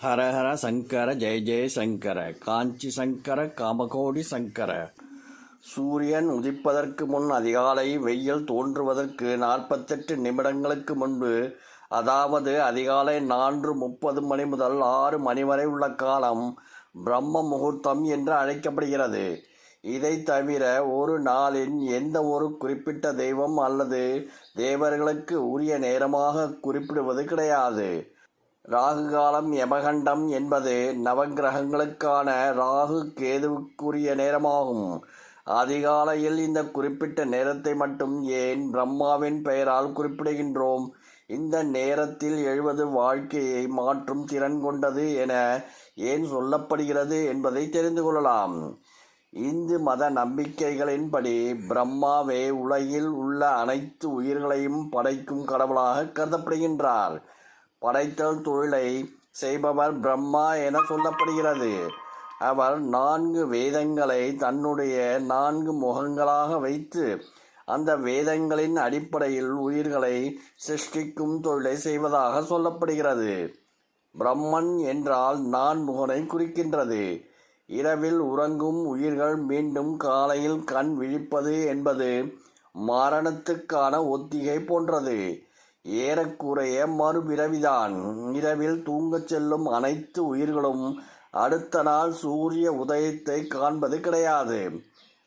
ஹரஹர சங்கர ஜெய ஜெய சங்கர காஞ்சி சங்கர காமகோடி சங்கர. சூரியன் உதிப்பதற்கு முன் அதிகாலை வெயில் தோன்றுவதற்கு 48 நிமிடங்களுக்கு முன்பு, அதாவது அதிகாலை 4:30 மணி முதல் 6 மணி வரை உள்ள காலம் பிரம்ம முகூர்த்தம் என்று அழைக்கப்படுகிறது. இதை தவிர ஒரு நாளின் எந்த ஒரு குறிப்பிட்ட தெய்வம் அல்லது தேவர்களுக்கு உரிய நேரமாக குறிப்பிடுவது கிடையாது. ராகு காலம் யமகண்டம் என்பது நவகிரகங்களுக்கான ராகு கேதுவுக்குரிய நேரமாகும். அதிகாலையில் இந்த குறிப்பிட்ட நேரத்தை மட்டும் ஏன் பிரம்மாவின் பெயரால் குறிப்பிடுகின்றோம்? இந்த நேரத்தில் எழுவது வாழ்க்கையை மாற்றும் திறன் கொண்டது என ஏன் சொல்லப்படுகிறது என்பதை தெரிந்து கொள்ளலாம். இந்து மத நம்பிக்கைகளின்படி பிரம்மாவே உலகில் உள்ள அனைத்து உயிர்களையும் படைக்கும் கடவுளாக கருதப்படுகின்றார். படைத்தல் தொழிலை செய்பவர் பிரம்மா என சொல்லப்படுகிறது. அவர் 4 வேதங்களை தன்னுடைய 4 முகங்களாக வைத்து அந்த வேதங்களின் அடிப்படையில் உயிர்களை சிருஷ்டிக்கும் தொழிலை செய்வதாக சொல்லப்படுகிறது. பிரம்மன் என்றால் நான்முகனை குறிக்கின்றது. இரவில் உறங்கும் உயிர்கள் மீண்டும் காலையில் கண் விழிப்பது என்பது மரணத்துக்கான ஒத்திகை போன்றது. ஏறக்குறைய மறுபிறவிதான். இரவில் தூங்கச் செல்லும் அனைத்து உயிர்களும் அடுத்த நாள் சூரிய உதயத்தை காண்பது கிடையாது.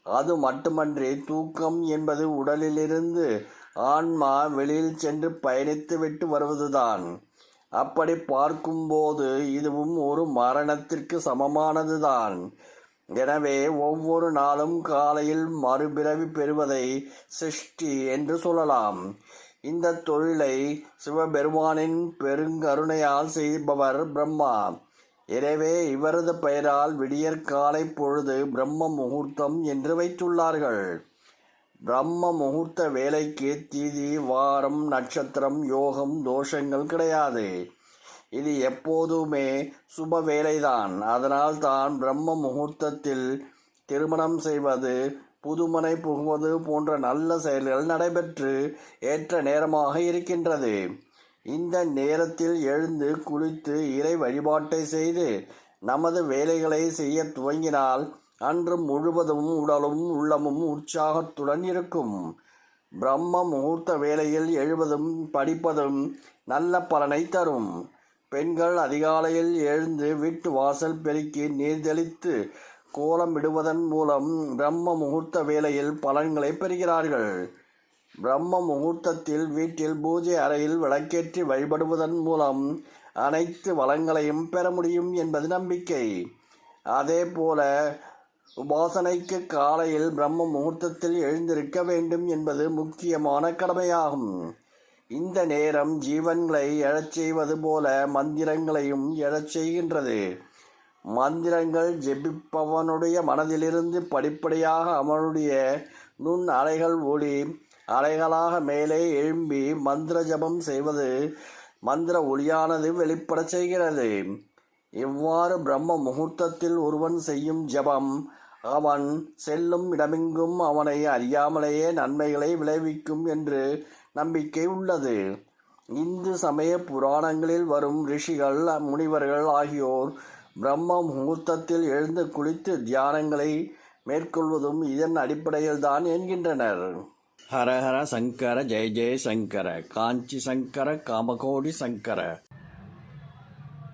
அது மட்டுமன்றி தூக்கம் என்பது உடலிலிருந்து ஆன்மா வெளியில் சென்று பயணித்து விட்டு வருவதுதான். அப்படி பார்க்கும்போது இதுவும் ஒரு மரணத்திற்கு சமமானதுதான். எனவே ஒவ்வொரு நாளும் காலையில் மறுபிறவி பெறுவதை சிருஷ்டி என்று சொல்லலாம். இந்த தொழிலை சிவபெருமானின் பெருங்கருணையால் செய்பவர் பிரம்மா. எனவே இவரது பெயரால் விடியற்காலை பொழுது பிரம்ம முகூர்த்தம் என்று வைத்துள்ளார்கள். பிரம்ம முகூர்த்த வேலைக்கு திதி, வாரம், நட்சத்திரம், யோகம், தோஷங்கள் கிடையாது. இது எப்போதுமே சுப வேலைதான். அதனால் தான் பிரம்ம முகூர்த்தத்தில் திருமணம் செய்வது, புதுமனை புகுவது போன்ற நல்ல செயல்கள் நடைபெற்று ஏற்ற நேரமாக இருக்கின்றது. இந்த நேரத்தில் எழுந்து குளித்து இறை வழிபாட்டை செய்து நமது வேலைகளை செய்ய துவங்கினால் அன்று முழுவதும் உடலும் உள்ளமும் உற்சாகத்துடன் இருக்கும். பிரம்ம முகூர்த்த வேளையில் எழுவதும் படிப்பதும் நல்ல பலனை தரும். பெண்கள் அதிகாலையில் எழுந்து வீட்டு வாசல் பெருக்கி நீர் தெளித்து கோலமிடுவதன் மூலம் பிரம்ம முகூர்த்த வேளையில் பலன்களை பெறுகிறார்கள். பிரம்ம முகூர்த்தத்தில் வீட்டில் பூஜை அறையில் விளக்கேற்றி வழிபடுவதன் மூலம் அனைத்து வளங்களையும் பெற முடியும் என்பது நம்பிக்கை. அதே போல உபாசனைக்கு காலையில் பிரம்ம முகூர்த்தத்தில் எழுந்திருக்க வேண்டும் என்பது முக்கியமான கடமையாகும். இந்த நேரம் ஜீவன்களை எழச் செய்வது போல மந்திரங்களையும் எழச் செய்கின்றது. மந்திரங்கள் ஜெபிப்பவனுடைய மனதிலிருந்து படிப்படியாக அவனுடைய நுண் அலைகள் ஒளி அலைகளாக மேலே எழும்பி மந்திர ஜபம் செய்வது மந்திர ஒளியானது வெளிப்பட செய்கிறது. இவ்வாறு பிரம்ம முகூர்த்தத்தில் ஒருவன் செய்யும் ஜபம் அவன் செல்லும் இடமெங்கும் அவனை அறியாமலேயே நன்மைகளை விளைவிக்கும் என்று நம்பிக்கை உள்ளது. இந்து சமய புராணங்களில் வரும் ரிஷிகள், முனிவர்கள் ஆகியோர் பிரம்ம முகூர்த்தத்தில் எழுந்து குளித்து தியானங்களை மேற்கொள்வதும் இதன் அடிப்படையில் தான் என்கின்றனர். ஹரஹர சங்கர ஜெய ஜெய சங்கர காஞ்சி சங்கர காமகோடி சங்கர.